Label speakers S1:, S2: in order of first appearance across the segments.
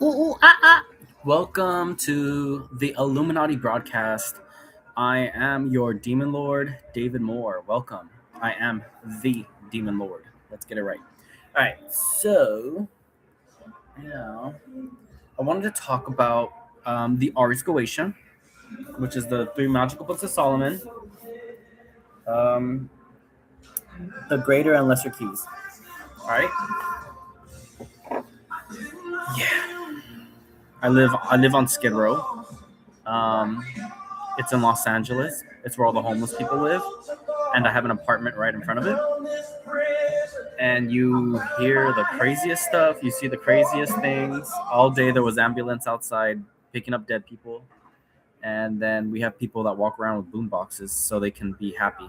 S1: Ooh, ooh, ah, ah. Welcome to the Illuminati broadcast. I am your demon lord, David Moore. Welcome. I am the demon lord. Let's get it right. All right. So now I wanted to talk about the Ars Goetia, which is the three magical books of Solomon, um, the Greater and Lesser Keys. All right. Yeah. I live on Skid Row. Um, it's in Los Angeles. It's where all the homeless people live, and I have an apartment right in front of it. And you hear the craziest stuff. You see the craziest things. All day there was ambulance outside picking up dead people, and then we have people that walk around with boom boxes so they can be happy.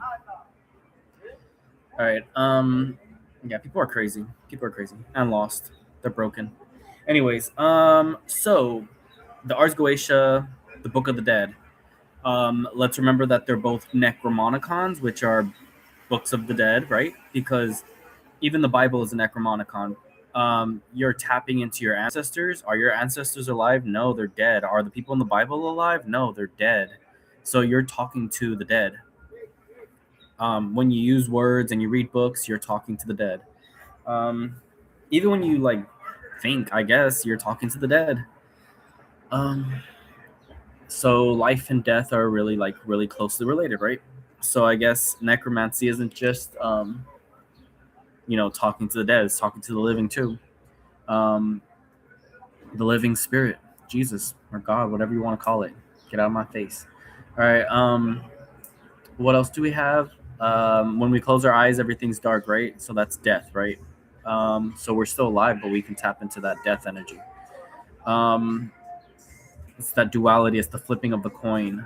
S1: All right. Yeah, people are crazy. People are crazy and lost. They're broken. Anyways, so the Ars Goetia, the Book of the Dead. Let's remember that they're both Necromonicons, which are books of the dead, right? Because even the Bible is a Necromonicon. You're tapping into your ancestors. Are your ancestors alive? No, they're dead. Are the people in the Bible alive? No, they're dead. So you're talking to the dead. When you use words and you read books, you're talking to the dead. Um, Even when you like think, I guess you're talking to the dead. Um, so life and death are really closely related, right? So I guess necromancy isn't just talking to the dead; it's talking to the living too. Um, the living spirit, Jesus or God, whatever you want to call it. Get out of my face. All right. What else do we have? When we close our eyes, everything's dark, right? So that's death, right? So we're still alive, but we can tap into that death energy. Um, it's that duality. It's the flipping of the coin.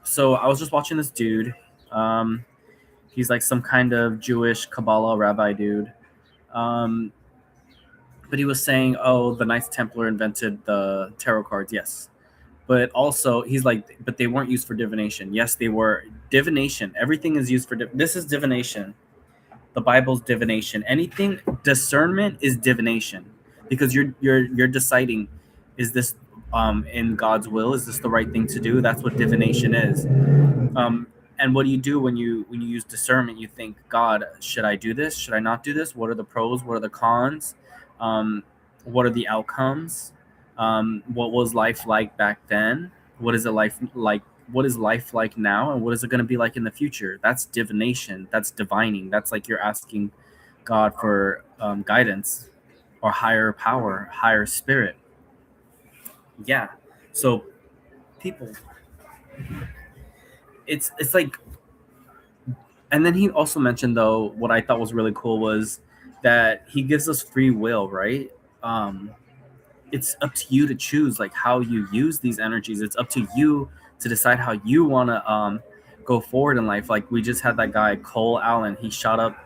S1: So I was just watching this dude. Um, he's like some kind of Jewish Kabbalah rabbi dude. Um, but he was saying, "Oh, the Knights Templar invented the tarot cards." Yes, but also he's like, but they weren't used for divination. Yes, they were. Divination. Everything is used for. This is divination. The Bible's divination. Anything discernment is divination, because you're deciding, is this in God's will? Is this the right thing to do? That's what divination is. Um, and what do you do when you use discernment? You think, God, should I do this? Should I not do this? What are the pros? What are the cons? Um, what are the outcomes? What was life like back then? What is it life like? What is life like now, and what is it going to be like in the future? That's divination. That's divining. That's like you're asking God for guidance or higher power, higher spirit. Yeah. So people, it's like, and then he also mentioned, though, what I thought was really cool was that he gives us free will, right? Um, it's up to you to choose like how you use these energies. It's up to you to decide how you want to go forward in life. Like we just had that guy Cole Allen. He shot up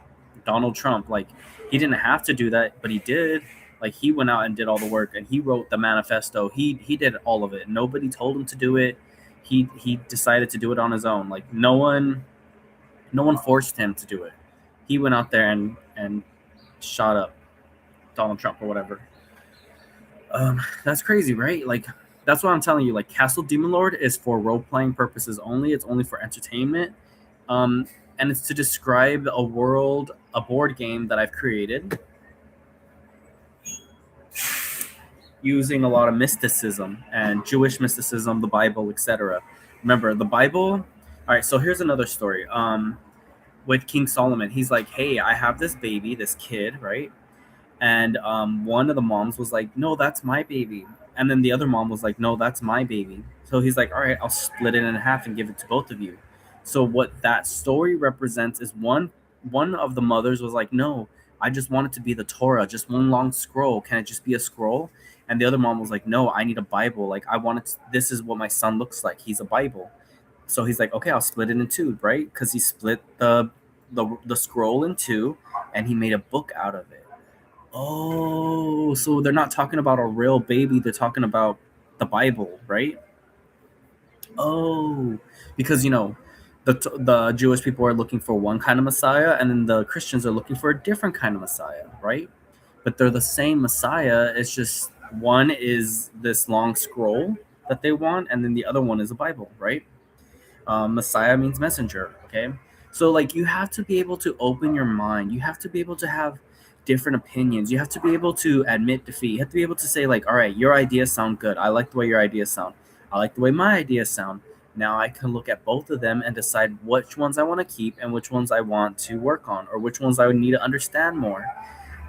S1: Donald Trump. Like he didn't have to do that, but he did. Like he went out and did all the work, and he wrote the manifesto. He did all of it. Nobody told him to do it. He decided to do it on his own. Like no one forced him to do it. He went out there and shot up Donald Trump or whatever. That's crazy, right? Like that's what I'm telling you. Like Castle Demon Lord is for role playing purposes only. It's only for entertainment, um, and it's to describe a world, a board game that I've created using a lot of mysticism and Jewish mysticism, the Bible, etc. Remember the Bible. All right, so here's another story. With King Solomon, he's like, "Hey, I have this baby, this kid, right?" And one of the moms was like, "No, that's my baby." And then the other mom was like, "No, that's my baby." So he's like, "All right, I'll split it in half and give it to both of you." So what that story represents is one of the mothers was like, "No, I just want it to be the Torah, just one long scroll. Can it just be a scroll?" And the other mom was like, "No, I need a Bible. Like I want it. This is what my son looks like. He's a Bible." So he's like, "Okay, I'll split it in two, right?" Because he split the scroll in two, and he made a book out of it. Oh, so they're not talking about a real baby. They're talking about the Bible, right? Oh, because the Jewish people are looking for one kind of Messiah, and then the Christians are looking for a different kind of Messiah, right? But they're the same Messiah. It's just One is this long scroll that they want, and then the other one is a Bible, right? Messiah means messenger. Okay, so like you have to be able to open your mind. You have to be able to have different opinions. You have to be able to admit defeat. You have to be able to say like, all right, your ideas sound good. I like the way your ideas sound. I like the way my ideas sound. Now I can look at both of them and decide which ones I want to keep and which ones I want to work on, or which ones I would need to understand more.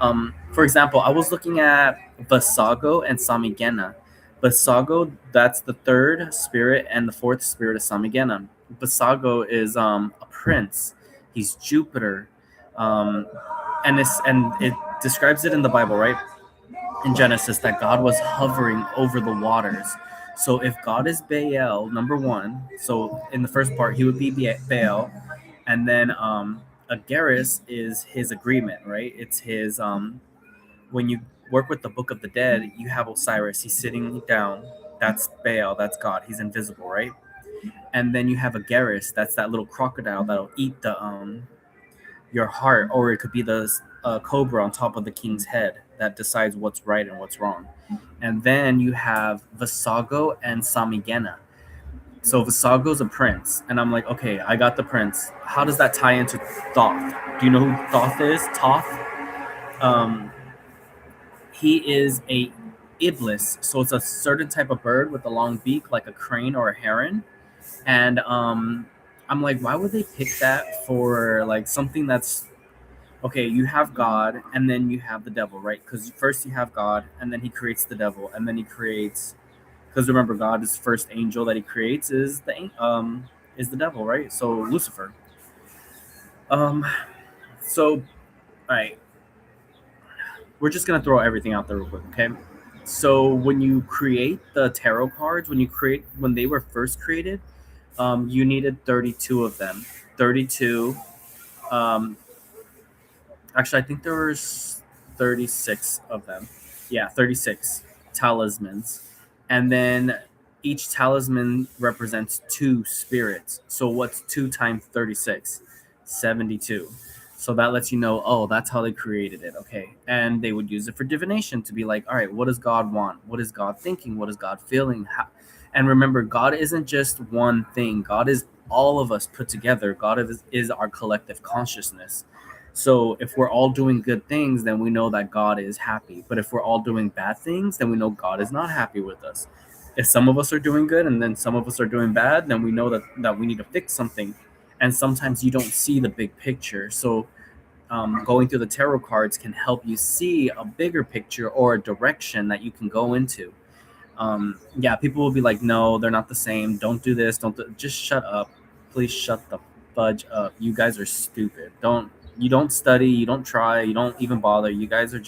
S1: For example, I was looking at Vasago and Samigena. Basago, that's the third spirit, and the fourth spirit is Samigena. Basago is a prince. He's Jupiter, um, and it describes it in the Bible, right? In Genesis, that God was hovering over the waters. So if God is Baal, number one, so in the first part he would be Baal, and then Agaris is his agreement, right? It's his when you work with the Book of the Dead, you have Osiris. He's sitting down. That's Baal. That's God. He's invisible, right? And then you have Agaris. That's that little crocodile that'll eat the your heart, or it could be the cobra on top of the king's head that decides what's right and what's wrong. And then you have Vasago and Samigena. So Vasago's a prince, and I'm like, okay, I got the prince. How does that tie into Thoth? Do you know who Thoth is? Thoth. Um, he is a iblis, so it's a certain type of bird with a long beak, like a crane or a heron. And I'm like, why would they pick that for like something that's okay? You have God, and then you have the devil, right? Because first you have God, and then he creates the devil, and then he creates. Because remember, God's first angel that he creates is the devil, right? So Lucifer. Um, so all right, we're just gonna throw everything out there real quick, okay? So when you create the tarot cards, when they were first created, you needed 32 of them. 32. Um, Actually, I think there was 36 of them. Yeah, 36 talismans, and then each talisman represents two spirits. So what's 2 times 36? 72. So that lets you know, oh, that's how they created it. Okay. And they would use it for divination to be like, all right, what does God want? What is God thinking? What is God feeling? And remember, God isn't just one thing, God is all of us put together. God is our collective consciousness. So if we're all doing good things, then we know that God is happy. But if we're all doing bad things, then we know God is not happy with us. If some of us are doing good and then some of us are doing bad, then we know that we need to fix something. And sometimes you don't see the big picture. So going through the tarot cards can help you see a bigger picture or a direction that you can go into. Yeah, people will be like, no, they're not the same. Don't do this. Just shut up. Please shut the fudge up. You guys are stupid. You don't study. You don't try. You don't even bother. You guys are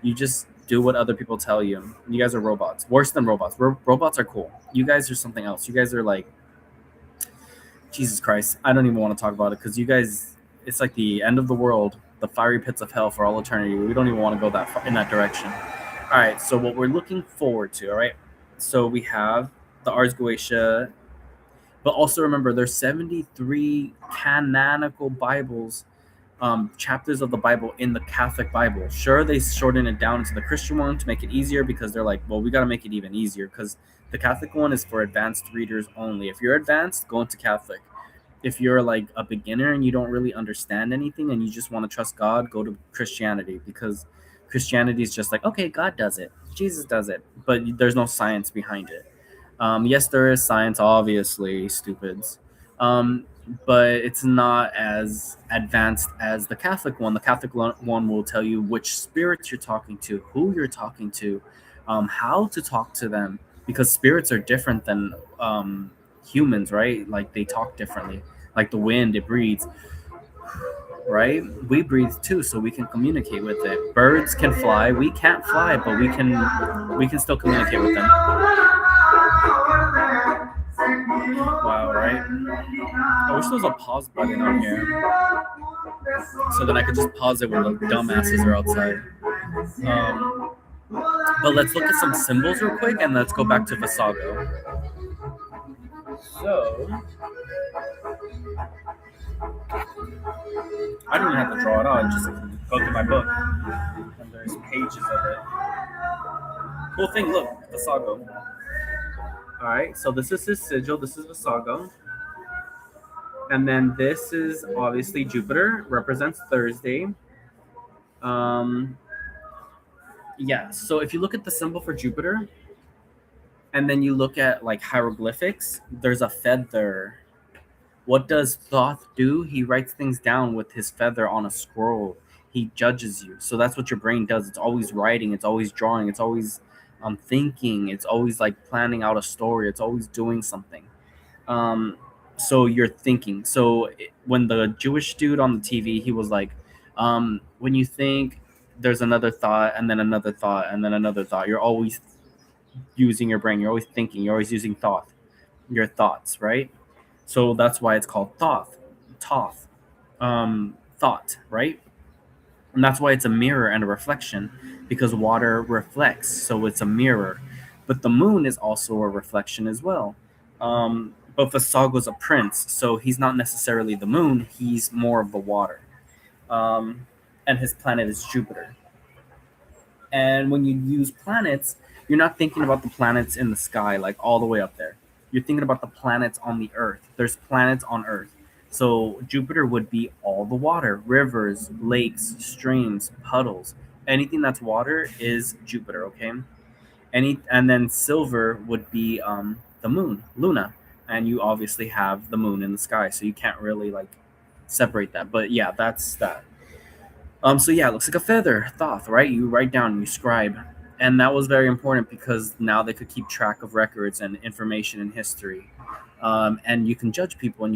S1: you just do what other people tell you. You guys are robots. Worse than robots. Robots are cool. You guys are something else. You guys are like, Jesus Christ. I don't even want to talk about it because you guys, it's like the end of the world, the fiery pits of hell for all eternity. We don't even want to go that far in that direction. All right, so what we're looking forward to, all right? So we have the Ars Goetia, but also remember there's 73 canonical Bibles, chapters of the Bible in the Catholic Bible. Sure, they shorten it down to the Christian one to make it easier because they're like, well, we got to make it even easier because the Catholic one is for advanced readers only. If you're advanced, go into Catholic. If you're like a beginner and you don't really understand anything and you just want to trust God, go to Christianity because Christianity is just like, okay, God does it, Jesus does it, but there's no science behind it. Yes, there is science, obviously, stupids, but it's not as advanced as the Catholic one. The Catholic one will tell you which spirits you're talking to, who you're talking to, how to talk to them, because spirits are different than humans, right? Like they talk differently. Like the wind, it breathes, right? We breathe too, so we can communicate with it. Birds can fly. We can't fly, but we can still communicate with them. Wow, right? I wish there was a pause button on here, so then I could just pause it when the dumbasses are outside. But let's look at some symbols real quick, and let's go back to Vasago. So I don't even have to draw it out. Just go through my book, and there's pages of it. cool thing. Look, Visago. All right, so this is his sigil. This is Visago, and then this is obviously Jupiter, represents Thursday. Um, yeah. So if you look at the symbol for Jupiter, and then you look at like hieroglyphics, there's a feather. What does Thoth do? He writes things down with his feather on a scroll. He judges you. So that's what your brain does. It's always writing, it's always drawing, it's always thinking, it's always like planning out a story, it's always doing something. Um, so you're thinking. So when the Jewish dude on the TV, he was like, when you think, there's another thought, and then another thought, and then another thought. You're always using your brain. You're always thinking. You're always using thought. Your thoughts, right? So that's why it's called thought, right? And that's why it's a mirror and a reflection, because water reflects, so it's a mirror. But the moon is also a reflection as well. But Visago's a prince, so he's not necessarily the moon, he's more of the water. And his planet is Jupiter. And when you use planets, you're not thinking about the planets in the sky, like all the way up there. You're thinking about the planets on the Earth. There's planets on Earth. So Jupiter would be all the water, rivers, lakes, streams, puddles. Anything that's water is Jupiter, okay? And then silver would be the moon, Luna. And you obviously have the moon in the sky, so you can't really like separate that. But yeah, that's that. So yeah, it looks like a feather, Thoth, right? You write down, you scribe. And that was very important because now they could keep track of records and information in history. And you can judge people, and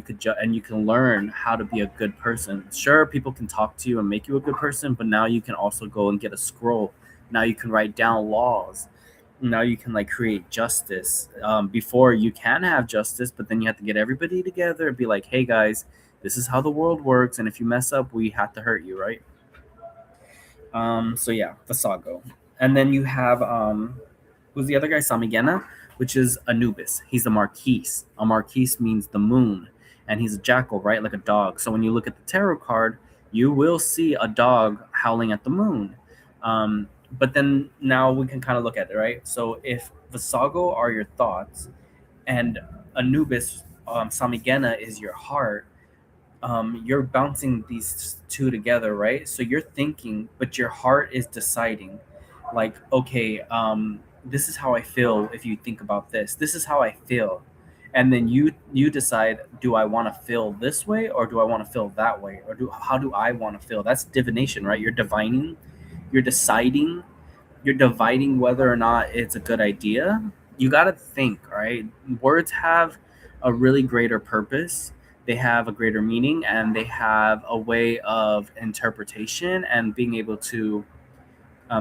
S1: you can learn how to be a good person. Sure, people can talk to you and make you a good person, but now you can also go and get a scroll. Now you can write down laws. Now you can like create justice. Before you can have justice, but then you have to get everybody together and be like, hey guys, this is how the world works, and if you mess up, we have to hurt you, right? So yeah, Visago. And then you have who's the other guy? Samigena, which is Anubis. He's the Marquise. A Marquise means the moon, and he's a jackal, right? Like a dog. So when you look at the tarot card, you will see a dog howling at the moon. But then now we can kind of look at it, right? So if Visago are your thoughts, and Anubis, Samigena is your heart, you're bouncing these two together, right? So you're thinking, but your heart is deciding, like, okay, this is how I feel if you think about this. This is how I feel, and then you decide, do I want to feel this way or do I want to feel that way, or how do I want to feel? That's divination, right? You're divining, you're deciding, you're dividing whether or not it's a good idea. You got to think, right? Words have a really greater purpose, they have a greater meaning, and they have a way of interpretation and being able to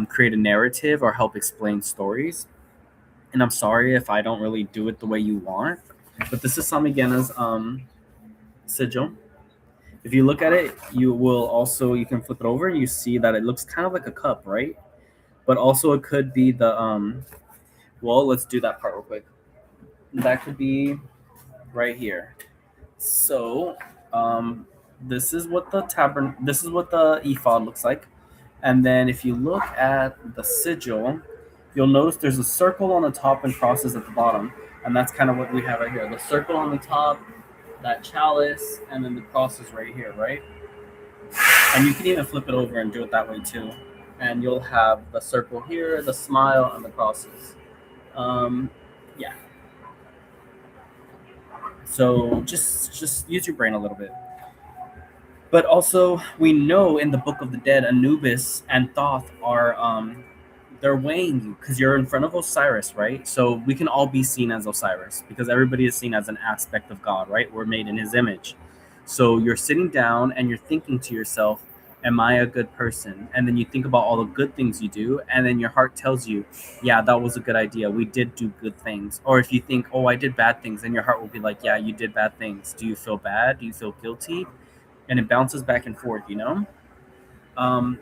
S1: create a narrative or help explain stories. And I'm sorry if I don't really do it the way you want, but this is Samigena's sigil. If you look at it, you can flip it over. You see that it looks kind of like a cup, right? But also it could be the well, let's do that part real quick. That could be right here. So this is what this is what the ephod looks like. And then if you look at the sigil, you'll notice there's a circle on the top and crosses at the bottom. And that's kind of what we have right here. The circle on the top, that chalice, and then the crosses right here, right? And you can even flip it over and do it that way too. And you'll have the circle here, the smile, and the crosses. Yeah. So just use your brain a little bit. But also, we know in the Book of the Dead, Anubis and Thoth are they're weighing you because you're in front of Osiris, right? So we can all be seen as Osiris because everybody is seen as an aspect of God, right? We're made in His image. So you're sitting down and you're thinking to yourself, am I a good person? And then you think about all the good things you do, and then your heart tells you, yeah, that was a good idea. We did do good things. Or if you think, oh, I did bad things, then your heart will be like, yeah, you did bad things. Do you feel bad? Do you feel guilty? And it bounces back and forth, you know? Um,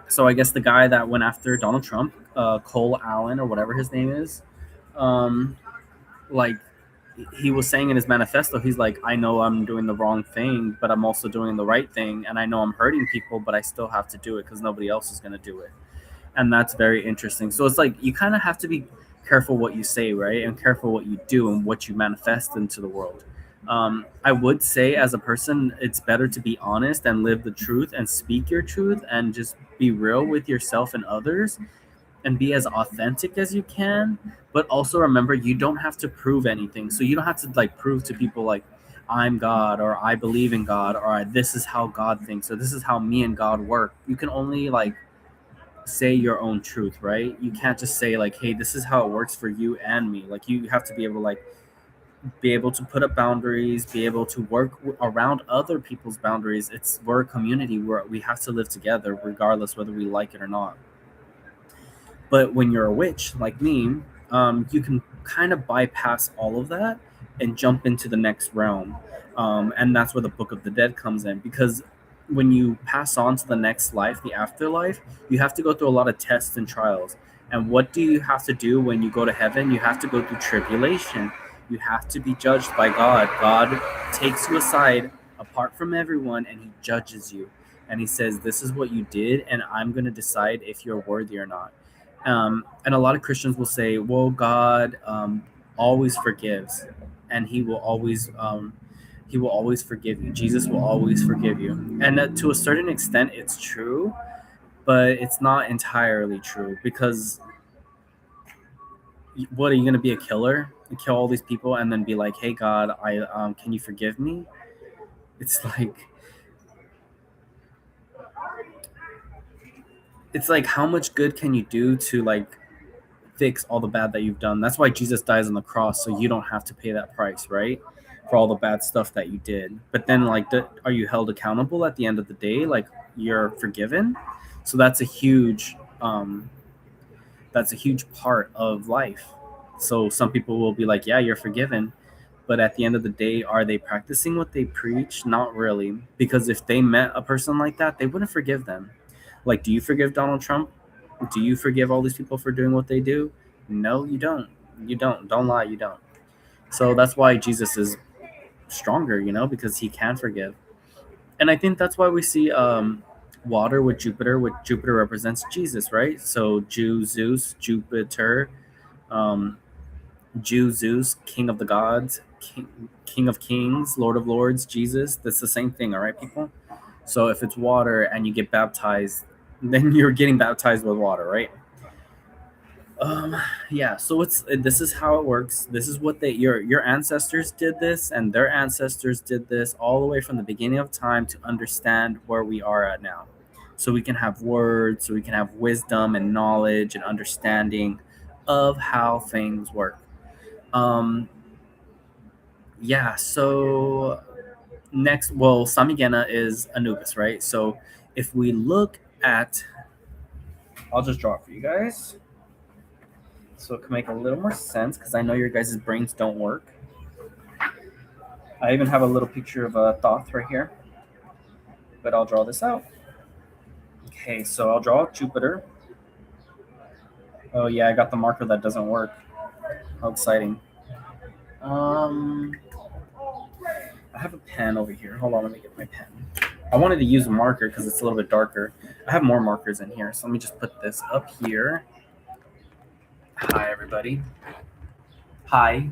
S1: so I guess the guy that went after Donald Trump, Cole Allen or whatever his name is, um, like he was saying in his manifesto, he's like, I know I'm doing the wrong thing, but I'm also doing the right thing, and I know I'm hurting people, but I still have to do it because nobody else is going to do it. And that's very interesting. So it's like you kind of have to be careful what you say, right? And careful what you do and what you manifest into the world. I would say, as a person, it's better to be honest and live the truth and speak your truth and just be real with yourself and others and be as authentic as you can. But also remember, you don't have to prove anything. So you don't have to like prove to people like, I'm God, or I believe in God, or this is how God thinks, or this is how me and God work. You can only like say your own truth, right? You can't just say like, hey, this is how it works for you and me. Like you have to be able to like be able to put up boundaries, be able to work around other people's boundaries. We're a community where we have to live together regardless whether we like it or not. But when you're a witch like me, you can kind of bypass all of that and jump into the next realm. And that's where the Book of the Dead comes in, because when you pass on to the next life, the afterlife, you have to go through a lot of tests and trials. And what do you have to do when you go to heaven? You have to go through tribulation. You have to be judged by God. God takes you aside apart from everyone and he judges you. And he says, this is what you did, and I'm going to decide if you're worthy or not. And a lot of Christians will say, well, God always forgives, and he will always forgive you. Jesus will always forgive you. And to a certain extent, it's true, but it's not entirely true, because what, are you going to be a killer and kill all these people and then be like, hey, God, can you forgive me? It's like how much good can you do to like fix all the bad that you've done? That's why Jesus dies on the cross, so you don't have to pay that price, right? For all the bad stuff that you did. But then, like, are you held accountable at the end of the day? Like, you're forgiven. So that's a huge part of life. So some people will be like, yeah, you're forgiven. But at the end of the day, are they practicing what they preach? Not really. Because if they met a person like that, they wouldn't forgive them. Like, do you forgive Donald Trump? Do you forgive all these people for doing what they do? No, you don't. You don't. Don't lie, you don't. So that's why Jesus is stronger, because he can forgive. And I think that's why we see water with Jupiter. With Jupiter represents Jesus, right? So Zeus, Jupiter, um, Zeus, King of the gods, King of kings, Lord of lords, Jesus. That's the same thing, all right, people? So if it's water and you get baptized, then you're getting baptized with water, right? Um, yeah. So this is how it works. This is what your ancestors did this, and their ancestors did this all the way from the beginning of time to understand where we are at now. So we can have words, so we can have wisdom and knowledge and understanding of how things work. Um, yeah. So next, well, Samigena is Anubis, right? So if we look at, I'll just draw it for you guys so it can make a little more sense, because I know your guys' brains don't work. I even have a little picture of a Thoth right here, but I'll draw this out. Okay, so I'll draw Jupiter. Oh yeah, I got the marker that doesn't work. How exciting. I have a pen over here. Hold on, let me get my pen. I wanted to use a marker because it's a little bit darker. I have more markers in here, so let me just put this up here. Hi, everybody. Hi.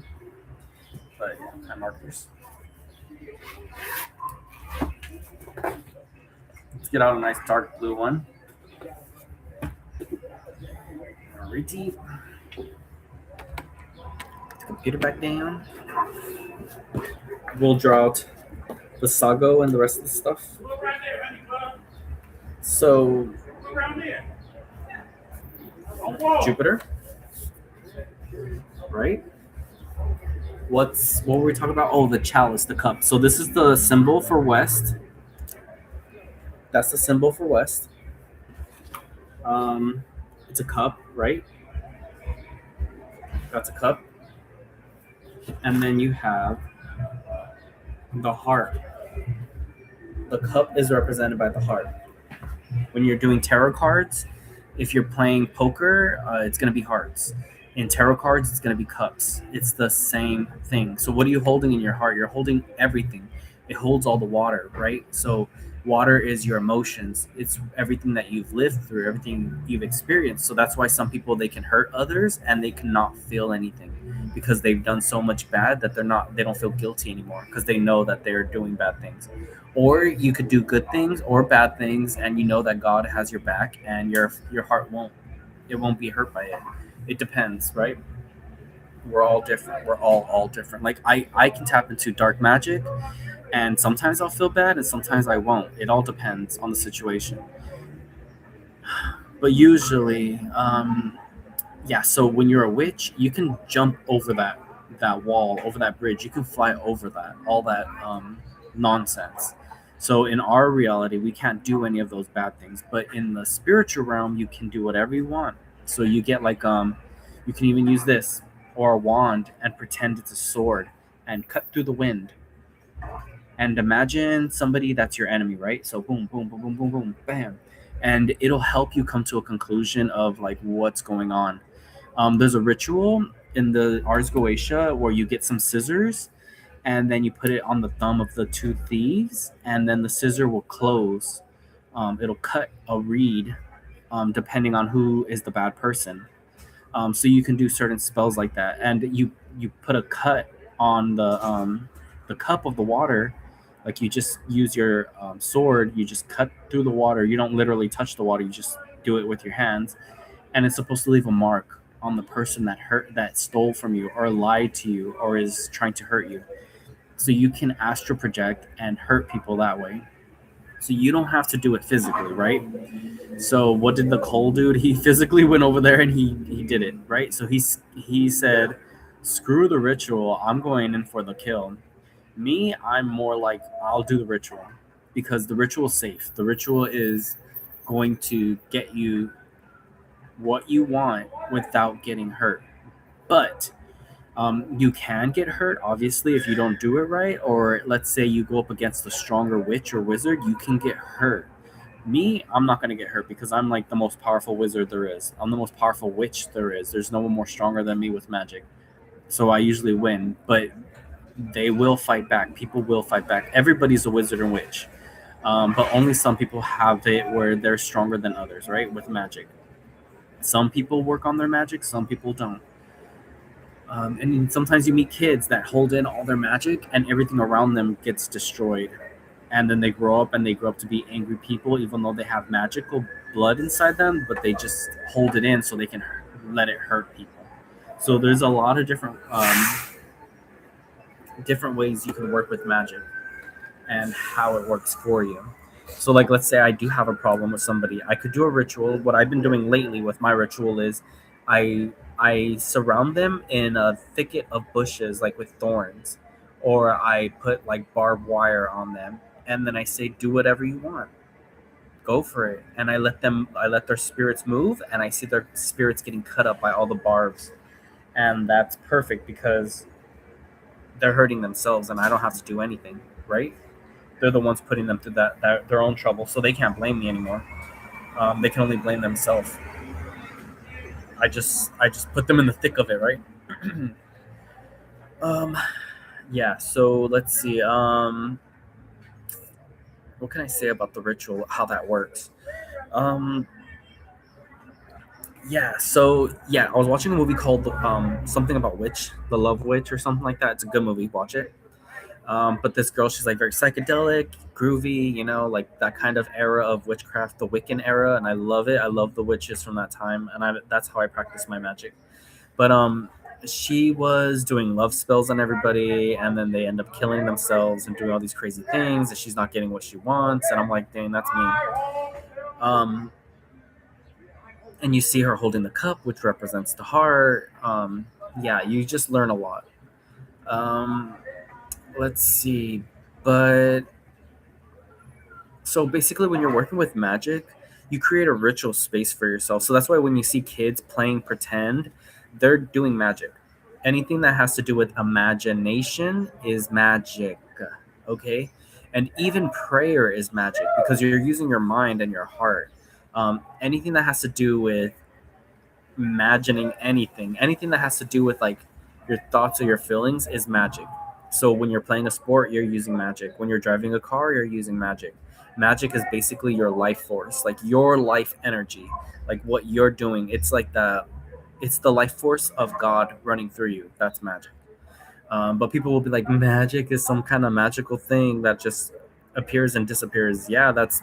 S1: But yeah, hi, markers. Let's get out a nice dark blue one. Alrighty. Computer back down. We'll draw out the Sago and the rest of the stuff. So Jupiter, right? What were we talking about? Oh, the chalice, the cup. So this is the symbol for west. That's the symbol for west. It's a cup, right? That's a cup. And then you have the heart. The cup is represented by the heart. When you're doing tarot cards, if you're playing poker, it's going to be hearts. In tarot cards, it's going to be cups. It's the same thing. So what are you holding in your heart? You're holding everything. It holds all the water, right? So Water is your emotions. It's everything that you've lived through, everything you've experienced. So that's why some people, they can hurt others and they cannot feel anything because they've done so much bad that they don't feel guilty anymore because they know that they're doing bad things. Or you could do good things or bad things and you know that God has your back and your heart won't be hurt by it. It depends, right? We're all different. We're all different. Like I can tap into dark magic and sometimes I'll feel bad and sometimes I won't. It all depends on the situation. But usually, yeah. So when you're a witch, you can jump over that wall, over that bridge. You can fly over that, all that nonsense. So in our reality, we can't do any of those bad things. But in the spiritual realm, you can do whatever you want. So you get like you can even use this or a wand and pretend it's a sword and cut through the wind and imagine somebody that's your enemy, right? So boom, boom, boom, boom, boom, boom, bam, and it'll help you come to a conclusion of like what's going on. There's a ritual in the Ars Goetia where you get some scissors and then you put it on the thumb of the two thieves, and then the scissor will close. It'll cut a reed, depending on who is the bad person. So you can do certain spells like that, and you put a cut on the cup of the water, like you just use your sword, you just cut through the water. You don't literally touch the water, you just do it with your hands, and it's supposed to leave a mark on the person that stole from you or lied to you or is trying to hurt you. So you can astral project and hurt people that way. So you don't have to do it physically, right? So what did the Cole dude? He physically went over there and he did it, right? So he said, "Screw the ritual. I'm going in for the kill." Me, I'm more like I'll do the ritual because the ritual is safe. The ritual is going to get you what you want without getting hurt. But you can get hurt, obviously, if you don't do it right. Or let's say you go up against a stronger witch or wizard, you can get hurt. Me, I'm not going to get hurt because I'm like the most powerful wizard there is. I'm the most powerful witch there is. There's no one more stronger than me with magic. So I usually win, but they will fight back. People will fight back. Everybody's a wizard and witch. But only some people have it where they're stronger than others, right? With magic. Some people work on their magic, some people don't. And sometimes you meet kids that hold in all their magic and everything around them gets destroyed. And then they grow up and they grow up to be angry people, even though they have magical blood inside them, but they just hold it in so they can let it hurt people. So there's a lot of different ways you can work with magic and how it works for you. So, like, let's say I do have a problem with somebody, I could do a ritual. What I've been doing lately with my ritual is I surround them in a thicket of bushes, like with thorns, or I put like barbed wire on them, and then I say, "Do whatever you want, go for it." And I let their spirits move, and I see their spirits getting cut up by all the barbs, and that's perfect because they're hurting themselves, and I don't have to do anything, right? They're the ones putting them through that their own trouble, so they can't blame me anymore. They can only blame themselves. I just put them in the thick of it, right? um, yeah. So let's see. What can I say about the ritual? How that works? Um, yeah. So yeah, I was watching a movie called something about witch, the Love Witch, or something like that. It's a good movie. Watch it. But this girl, she's like very psychedelic, groovy, like that kind of era of witchcraft, the Wiccan era, and I love it. I love the witches from that time, and that's how I practice my magic. But she was doing love spells on everybody, and then they end up killing themselves and doing all these crazy things, and she's not getting what she wants, and I'm like, dang, that's me. Um, and you see her holding the cup, which represents the heart. Yeah, you just learn a lot. Um, let's see, but so basically when you're working with magic, you create a ritual space for yourself. So that's why when you see kids playing pretend, they're doing magic. Anything that has to do with imagination is magic, okay? And even prayer is magic because you're using your mind and your heart. Anything that has to do with imagining anything that has to do with like your thoughts or your feelings is magic. So when you're playing a sport, you're using magic. When you're driving a car, you're using magic. Magic is basically your life force, like your life energy, like what you're doing. It's the life force of God running through you. That's magic. But people will be like, magic is some kind of magical thing that just appears and disappears. Yeah, that's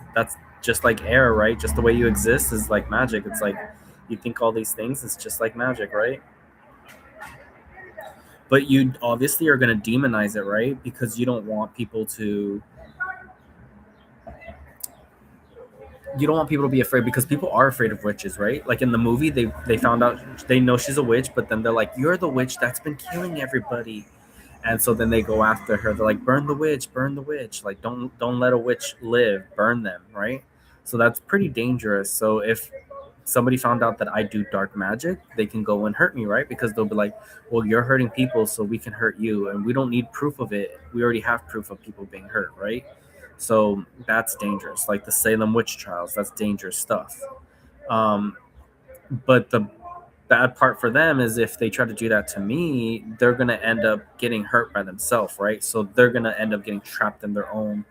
S1: just like air, right? Just the way you exist is like magic. It's like you think all these things, it's just like magic, right? But you obviously are going to demonize it, right? Because you don't want people to be afraid, because people are afraid of witches, right? Like in the movie, they found out, they know she's a witch, but then they're like, you're the witch that's been killing everybody. And so then they go after her. They're like, burn the witch, burn the witch. Like, don't let a witch live, burn them, right? So that's pretty dangerous. So if somebody found out that I do dark magic, they can go and hurt me, right? Because they'll be like, well, you're hurting people, so we can hurt you, and we don't need proof of it. We already have proof of people being hurt, right? So that's dangerous. Like the Salem witch trials, that's dangerous stuff. Um, but the bad part for them is if they try to do that to me, they're going to end up getting hurt by themselves, right? So they're going to end up getting trapped in their own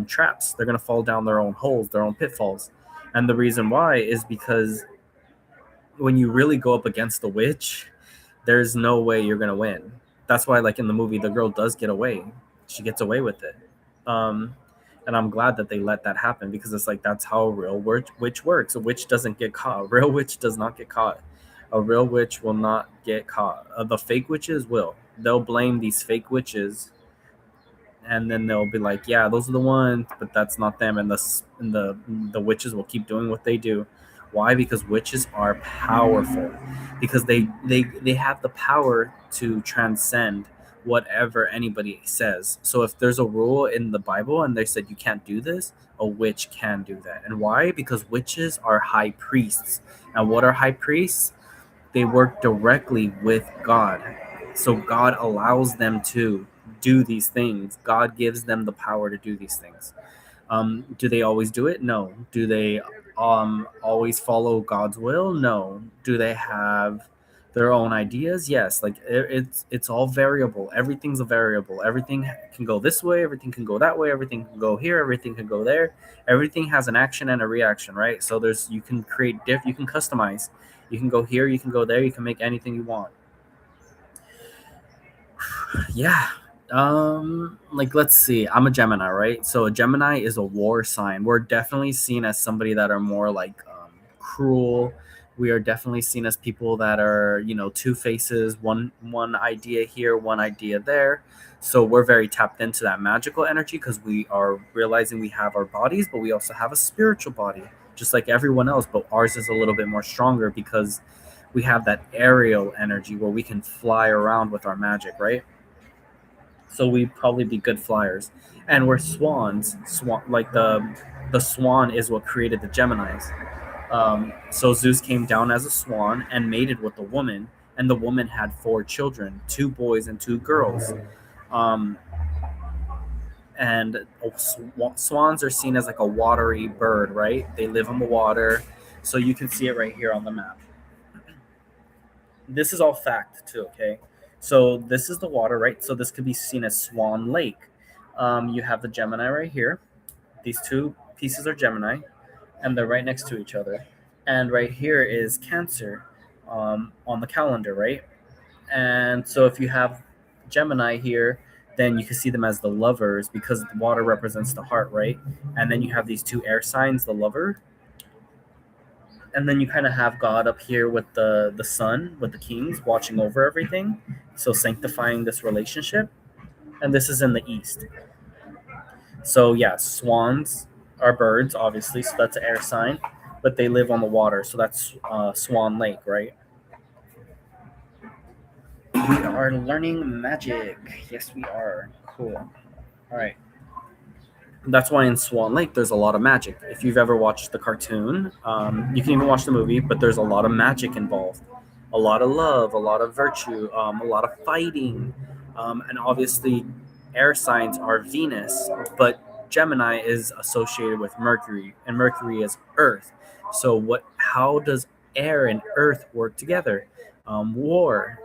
S1: traps. They're going to fall down their own holes, their own pitfalls. And the reason why is because when you really go up against the witch, there's no way you're going to win. That's why, like in the movie, the girl does get away. She gets away with it. Um, and I'm glad that they let that happen, because it's like that's how a real witch works. A witch doesn't get caught. A real witch does not get caught. A real witch will not get caught. The fake witches will. They'll blame these fake witches, and then they'll be like, "Yeah, those are the ones," but that's not them. And the witches will keep doing what they do. Why? Because witches are powerful. Because they have the power to transcend whatever anybody says. So if there's a rule in the Bible and they said you can't do this, a witch can do that. And why? Because witches are high priests. And what are high priests? They work directly with God. So God allows them to do these things. God gives them the power to do these things. Do they always do it? No. Do they always follow God's will? No. Do they have their own ideas? Yes. Like it's all variable. Everything's a variable. Everything can go this way. Everything can go that way. Everything can go here. Everything can go there. Everything has an action and a reaction, right? So you can create you can customize. You can go here. You can go there. You can make anything you want. Yeah. Like let's see. I'm a Gemini, right? So a Gemini is a war sign. We're definitely seen as somebody that are more like cruel. We are definitely seen as people that are, two faces, one idea here, one idea there. So we're very tapped into that magical energy because we are realizing we have our bodies, but we also have a spiritual body, just like everyone else. But ours is a little bit more stronger because we have that aerial energy where we can fly around with our magic, right? So we'd probably be good flyers. And we're swans. Like the swan is what created the Geminis. So Zeus came down as a swan and mated with a woman, and the woman had 4 children, 2 boys and 2 girls. Um, and swans are seen as like a watery bird, right? They live on the water, so you can see it right here on the map. This is all fact too, okay? So this is the water, right? So this could be seen as Swan Lake. You have the Gemini right here. These 2 pieces are Gemini, and they're right next to each other. And right here is Cancer on the calendar, right? And so if you have Gemini here, then you can see them as the lovers because the water represents the heart, right? And then you have these 2 air signs, the lover, and then you kind of have God up here with the sun, with the kings watching over everything, so sanctifying this relationship. And this is in the east. So yeah, swans are birds, obviously, so that's an air sign, but they live on the water, so that's Swan Lake, right? We are learning magic. Yes, we are. Cool. All right. That's why in Swan Lake there's a lot of magic. If you've ever watched the cartoon, you can even watch the movie, but there's a lot of magic involved, a lot of love, a lot of virtue, a lot of fighting, and obviously air signs are Venus, but Gemini is associated with Mercury, and Mercury is Earth. So how does air and Earth work together? war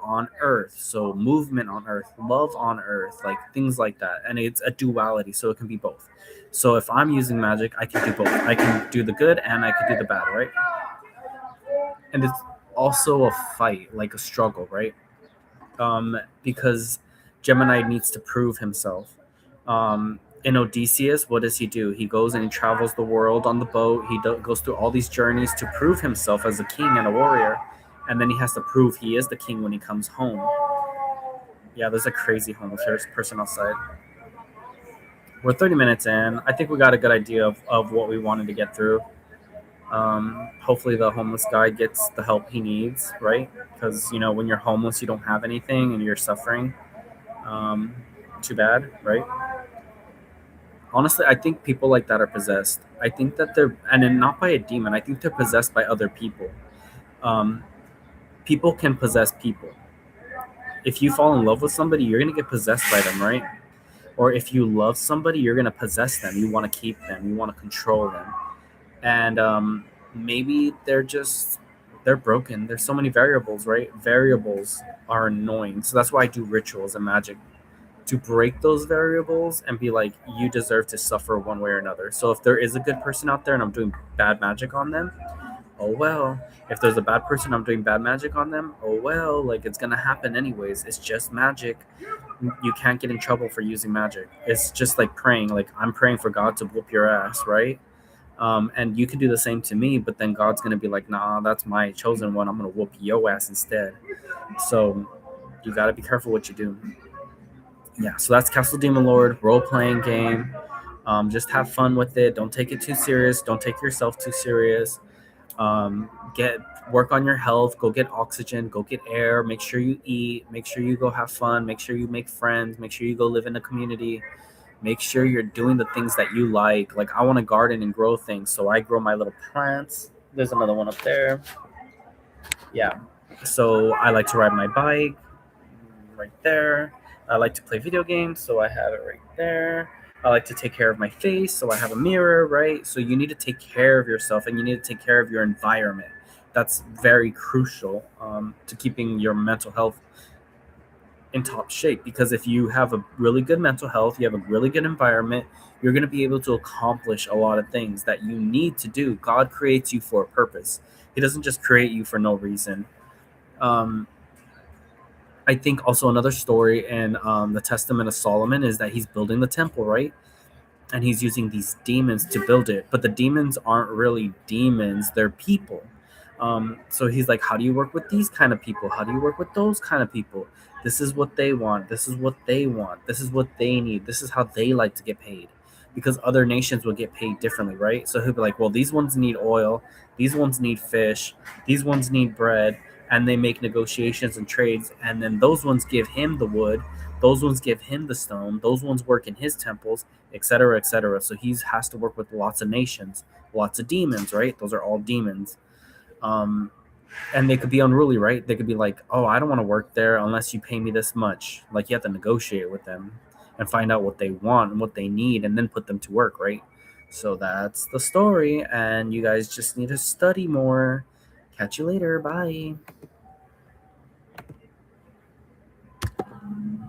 S1: on earth, so movement on earth, love on earth, like things like that. And it's a duality, so it can be both. So if I'm using magic, I can do both. I can do the good and I can do the bad, right? And it's also a fight, like a struggle, right? Because Gemini needs to prove himself. In Odysseus, what does he do? He goes and he travels the world on the boat. He goes through all these journeys to prove himself as a king and a warrior, and then he has to prove he is the king when he comes home. Yeah, there's a crazy homeless person outside. We're 30 minutes in. I think we got a good idea of what we wanted to get through. Hopefully the homeless guy gets the help he needs, right? Because when you're homeless, you don't have anything and you're suffering. Um, Too bad, right? Honestly, I think people like that are possessed. I think that they're, and then not by a demon. I think they're possessed by other people. Um, People can possess people. If you fall in love with somebody, you're gonna get possessed by them, right? Or if you love somebody, you're gonna possess them. You want to keep them. You want to control them. And maybe they're broken. There's so many variables, right? Variables are annoying. So that's why I do rituals and magic, to break those variables and be like, you deserve to suffer one way or another. So if there is a good person out there and I'm doing bad magic on them, oh well. If there's a bad person, I'm doing bad magic on them, oh well. Like, it's gonna happen anyways. It's just magic. You can't get in trouble for using magic. It's just like praying. Like, I'm praying for God to whoop your ass, right? And you can do the same to me, but then God's gonna be like, nah, that's my chosen one. I'm gonna whoop your ass instead. So you gotta be careful what you do. Yeah, so that's Castle Demon Lord role playing game. Just have fun with it. Don't take it too serious. Don't take yourself too serious. Get Work on your health. Go get oxygen. Go get air. Make sure you eat. Make sure you go have fun. Make sure you make friends. Make sure you go live in a community. Make sure you're doing the things that you like. Like, I want to garden and grow things, so I grow my little plants. There's another one up there. Yeah. So I like to ride my bike right there. I like to play video games, so I have it right there. I like to take care of my face, so I have a mirror, right? So you need to take care of yourself and you need to take care of your environment. That's very crucial to keeping your mental health in top shape, because if you have a really good mental health, you have a really good environment, you're going to be able to accomplish a lot of things that you need to do. God creates you for a purpose. He doesn't just create you for no reason. um, I think also another story in the Testament of Solomon is that he's building the temple, right? And he's using these demons to build it, but the demons aren't really demons, they're people. So he's like, how do you work with these kind of people? How do you work with those kind of people? This is what they want. This is what they want. This is what they need. This is how they like to get paid, because other nations will get paid differently, right? So he'll be like, well, these ones need oil, these ones need fish, these ones need bread, and they make negotiations and trades, and then those ones give him the wood, those ones give him the stone, those ones work in his temples, etc., etc. So he has to work with lots of nations, lots of demons, right? Those are all demons. Um, and they could be unruly, right? They could be like, oh, I don't want to work there unless you pay me this much. Like, you have to negotiate with them and find out what they want and what they need and then put them to work, right? So that's the story, and you guys just need to study more. Catch you later. Bye.